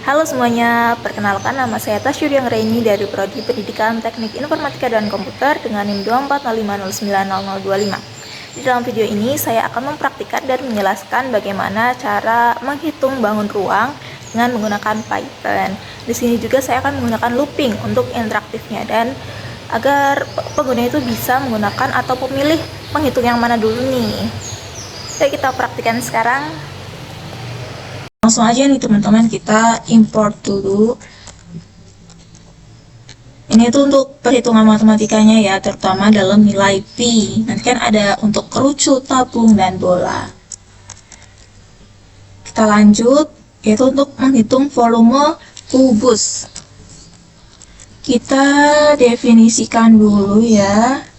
Halo semuanya, perkenalkan nama saya Tasyuriang Reini dari Prodi Pendidikan Teknik Informatika dan Komputer dengan NIM 245090025. Di dalam video ini saya akan mempraktikkan dan menjelaskan bagaimana cara menghitung bangun ruang dengan menggunakan Python. Di sini juga saya akan menggunakan looping untuk interaktifnya dan agar pengguna itu bisa menggunakan atau memilih menghitung yang mana dulu nih. Oke, kita praktikkan sekarang. Langsung aja nih teman-teman, kita import dulu. Ini tuh untuk perhitungan matematikanya ya, terutama dalam nilai P. Nanti kan ada untuk kerucut, tabung, dan bola. Kita lanjut, yaitu untuk menghitung volume kubus. Kita definisikan dulu ya.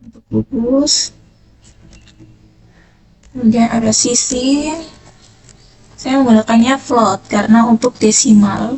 Untuk kubus. Kemudian ada sisi. Saya menggunakannya float karena untuk desimal.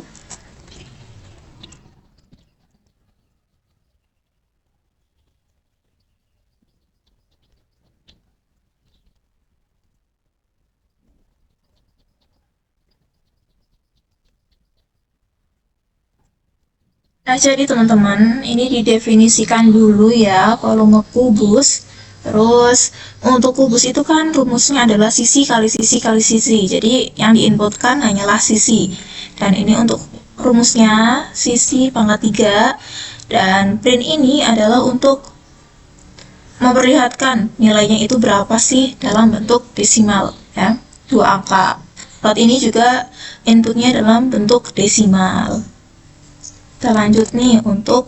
Nah, jadi teman-teman, ini didefinisikan dulu ya volume kubus. Terus untuk kubus itu kan rumusnya adalah sisi kali sisi kali sisi. Jadi yang diinputkan hanyalah sisi. Dan ini untuk rumusnya sisi pangkat 3. Dan print ini adalah untuk memperlihatkan nilainya itu berapa sih dalam bentuk desimal ya, 2 angka. Plot ini juga inputnya dalam bentuk desimal. Kita lanjut nih untuk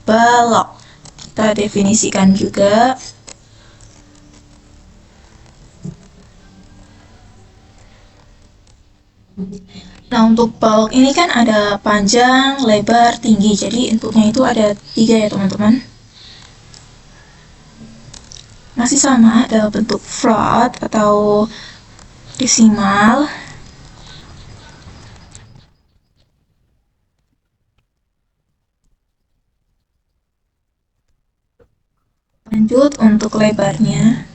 balok. Kita definisikan juga. Nah, untuk balok ini kan ada panjang, lebar, tinggi. Jadi inputnya itu ada 3 ya teman-teman. Masih sama dalam bentuk float atau desimal. Lanjut untuk lebarnya.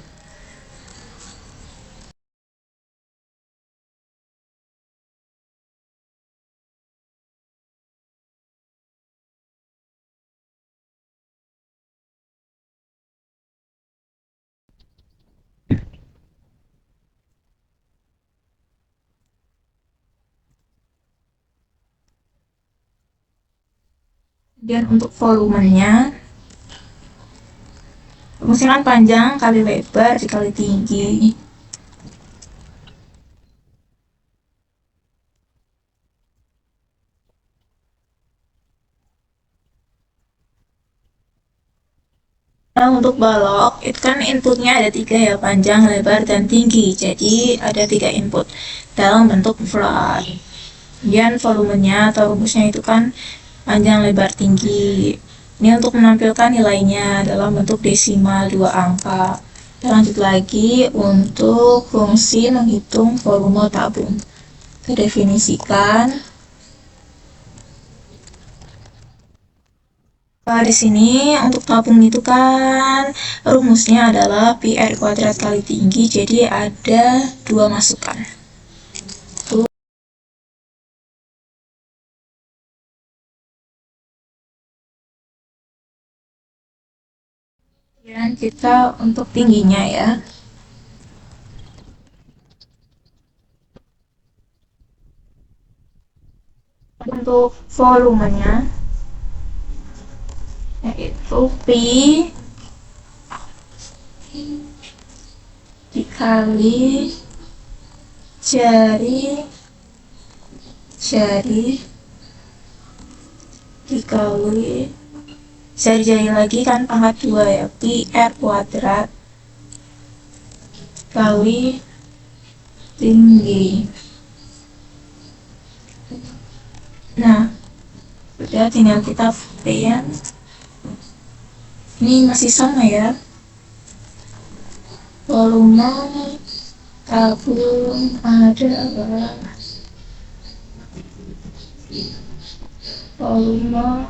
Kemudian untuk volumenya, rumusnya kan panjang kali lebar dikali tinggi. Nah, untuk balok itu kan inputnya ada 3 ya, panjang, lebar, dan tinggi. Jadi ada 3 input dalam bentuk float. Kemudian volumenya atau rumusnya itu kan panjang, lebar, tinggi. Ini untuk menampilkan nilainya dalam bentuk desimal 2 angka. Kita lanjut lagi untuk fungsi menghitung volume tabung. Kita definisikan. Di sini untuk tabung itu kan rumusnya adalah pi r kuadrat kali tinggi, jadi ada 2 masukan. Dan kita untuk tingginya ya. Untuk volumenya yaitu pi dikali jari dikali jari lagi kan pangkat 2 ya, pi r kuadrat kali tinggi. Nah, sudah tinggal kita print. Ini masih sama ya, volume tabung adalah volume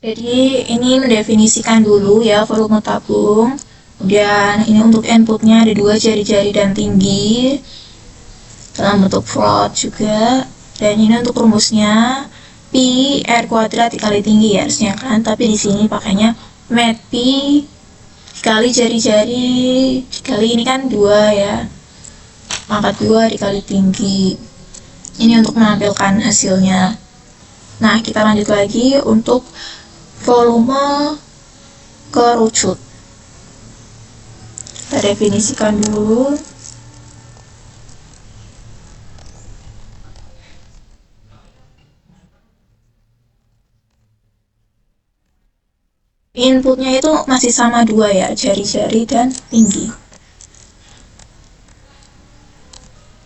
Jadi ini mendefinisikan dulu ya volume tabung. Kemudian ini untuk inputnya ada dua jari-jari dan tinggi dalam bentuk float juga. Dan ini untuk rumusnya pi r kuadrat dikali tinggi ya harusnya kan, tapi di sini pakainya met pi dikali jari-jari dikali ini kan 2 ya, pangkat 2 dikali tinggi. Ini untuk menampilkan hasilnya. Nah, kita lanjut lagi untuk volume kerucut. Kita definisikan dulu. Inputnya itu masih sama 2 ya, jari-jari dan tinggi.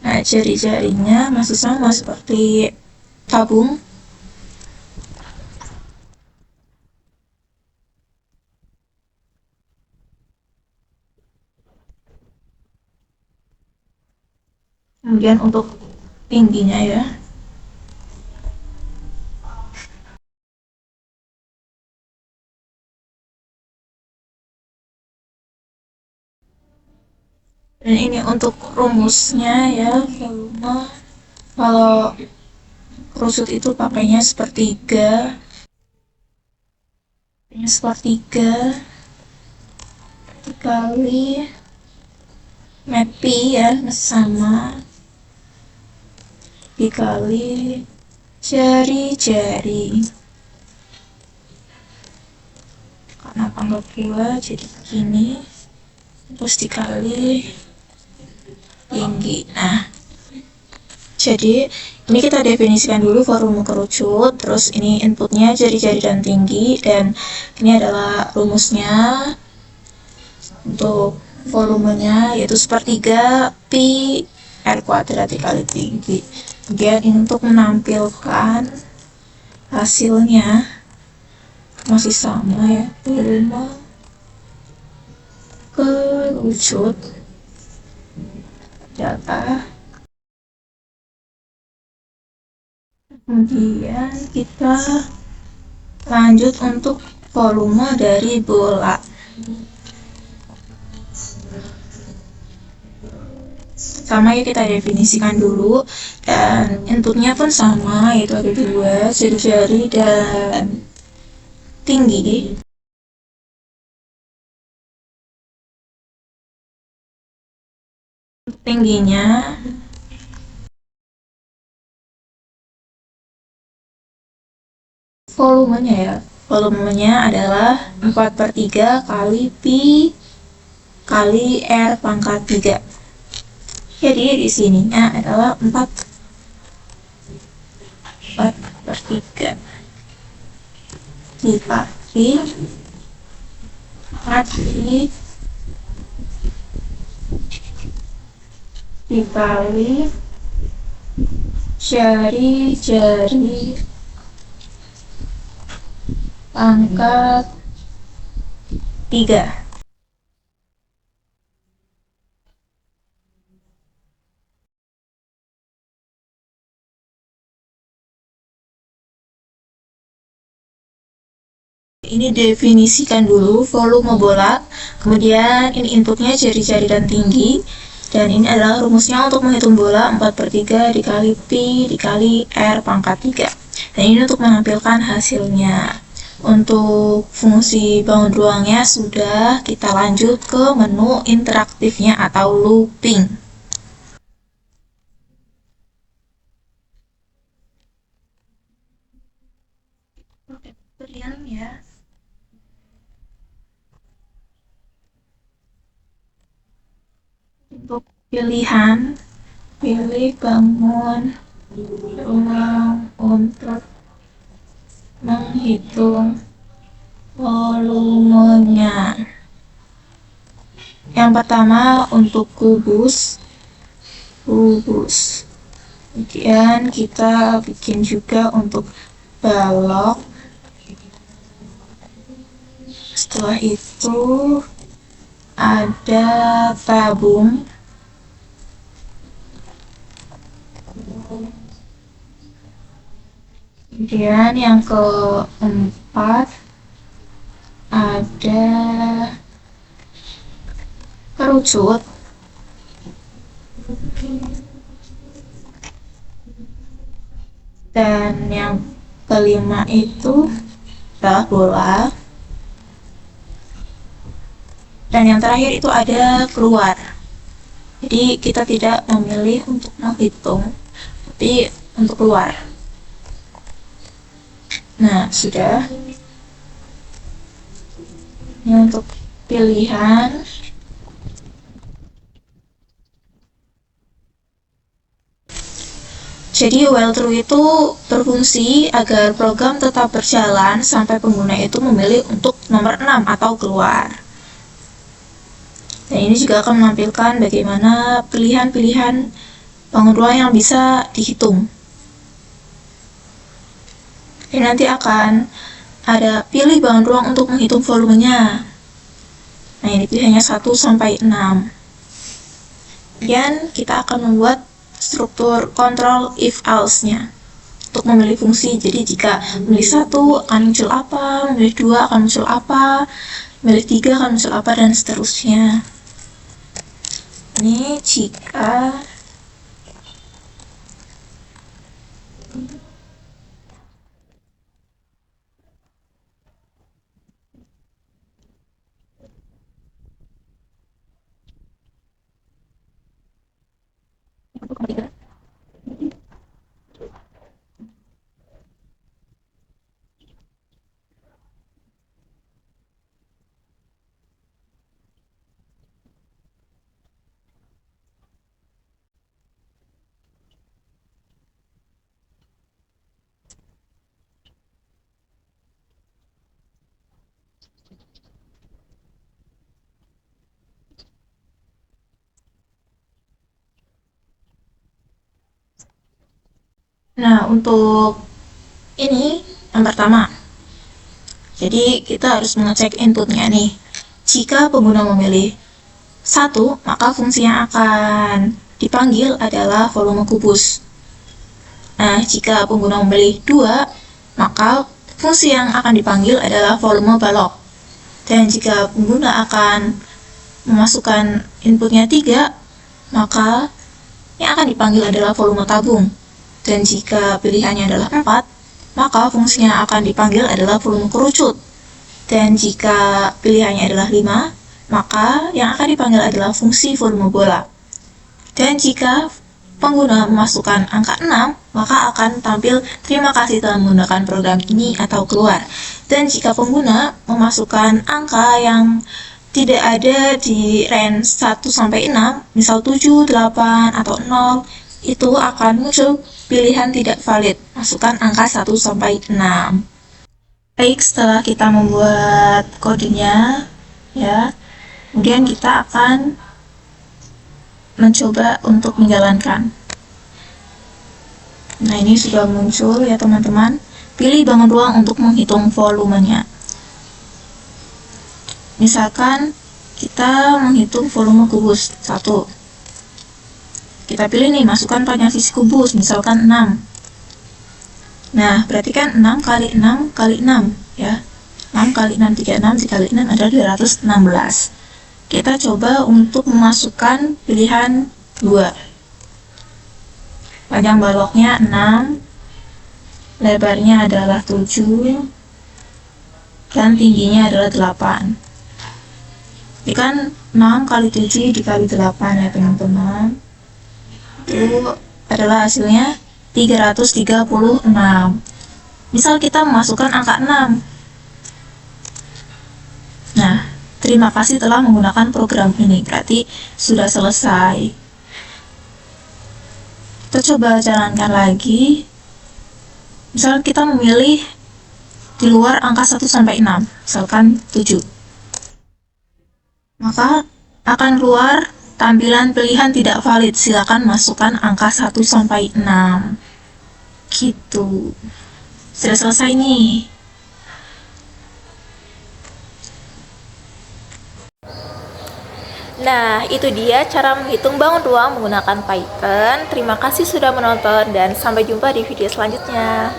Nah, jari-jarinya masih sama seperti tabung. Kemudian untuk tingginya ya. Dan ini untuk rumusnya ya, volume. Kalau kerucut itu pakainya sepertiga. Ini sepertiga dikali met pi ya, sama dikali jari-jari. Karena pangkat 2 jadi begini, terus dikali tinggi. Nah, jadi ini kita definisikan dulu volume kerucut, terus ini inputnya jari-jari dan tinggi, dan ini adalah rumusnya untuk volumenya yaitu sepertiga pi r kuadrat dikali tinggi. Kemudian ini untuk menampilkan hasilnya masih sama ya, volume kerucut data. Kemudian kita lanjut untuk volume dari bola. Sama ya, kita definisikan dulu, dan inputnya pun sama, yaitu ada 2 jari-jari dan tinggi. Tingginya volumenya ya, volumenya adalah 4/3 kali pi kali r pangkat 3. Jadi di sininya adalah 4/3 dikali dikali jari-jari pangkat 3. Ini definisikan dulu volume bola, kemudian ini inputnya jari-jari dan tinggi, dan ini adalah rumusnya untuk menghitung bola 4/3 dikali pi dikali r pangkat 3. Dan ini untuk menampilkan hasilnya. Untuk fungsi bangun ruangnya sudah, kita lanjut ke menu interaktifnya atau looping. Pilihan ya. Untuk pilihan, pilih bangun ruang untuk menghitung volumenya. Yang pertama untuk kubus. Kemudian kita bikin juga untuk balok. Setelah itu ada tabung. Kemudian yang keempat ada kerucut, dan yang kelima itu adalah bola, dan yang terakhir itu ada keluar. Jadi kita tidak memilih untuk menghitung, tapi untuk keluar. Nah, sudah. Ini untuk pilihan. Jadi while true itu berfungsi agar program tetap berjalan sampai pengguna itu memilih untuk nomor 6 atau keluar. Dan ini juga akan menampilkan bagaimana pilihan-pilihan bangun ruang yang bisa dihitung. Dan nanti akan ada pilih bangun ruang untuk menghitung volumenya. Nah, ini pilihannya 1 sampai 6. Kemudian kita akan membuat struktur kontrol if else-nya untuk memilih fungsi. Jadi jika memilih 1 akan muncul apa, memilih 2 akan muncul apa, memilih 3 akan muncul apa, dan seterusnya. Ini jika Nah, untuk ini yang pertama. Jadi kita harus mengecek inputnya nih. Jika pengguna memilih 1, maka fungsi yang akan dipanggil adalah volume kubus. Nah, jika pengguna memilih 2, maka fungsi yang akan dipanggil adalah volume balok. Dan jika pengguna akan memasukkan inputnya 3, maka yang akan dipanggil adalah volume tabung. Dan jika pilihannya adalah 4, maka fungsi yang akan dipanggil adalah volume kerucut. Dan jika pilihannya adalah 5, maka yang akan dipanggil adalah fungsi volume bola. Dan jika pengguna memasukkan angka 6, maka akan tampil terima kasih telah menggunakan program ini atau keluar. Dan jika pengguna memasukkan angka yang tidak ada di range 1 sampai 6, misal 7, 8, atau 0, itu akan muncul pilihan tidak valid. Masukkan angka 1 sampai 6. Baik, setelah kita membuat kodenya, ya, kemudian kita akan mencoba untuk menjalankan. Nah, ini sudah muncul ya teman-teman. Pilih bangun ruang untuk menghitung volumenya. Misalkan kita menghitung volume kubus 1. Kita pilih nih, masukkan panjang sisi kubus, misalkan 6. Nah, berarti kan 6 kali 6 kali 6, ya. 6 kali 6, 36, dikali 6 adalah 216. Kita coba untuk memasukkan pilihan 2. Panjang baloknya 6, lebarnya adalah 7, dan tingginya adalah 8. Ini kan 6 kali 7 dikali 8 ya teman-teman. Itu adalah hasilnya 336. Misal kita memasukkan angka 6. Nah, terima kasih telah menggunakan program ini. Berarti sudah selesai. Kita coba jalankan lagi. Misal kita memilih di luar angka 1 sampai 6, misalkan 7. Maka akan keluar tampilan pilihan tidak valid. Silakan masukkan angka 1 sampai 6. Gitu. Sudah selesai nih. Nah, itu dia cara menghitung bangun ruang menggunakan Python. Terima kasih sudah menonton dan sampai jumpa di video selanjutnya.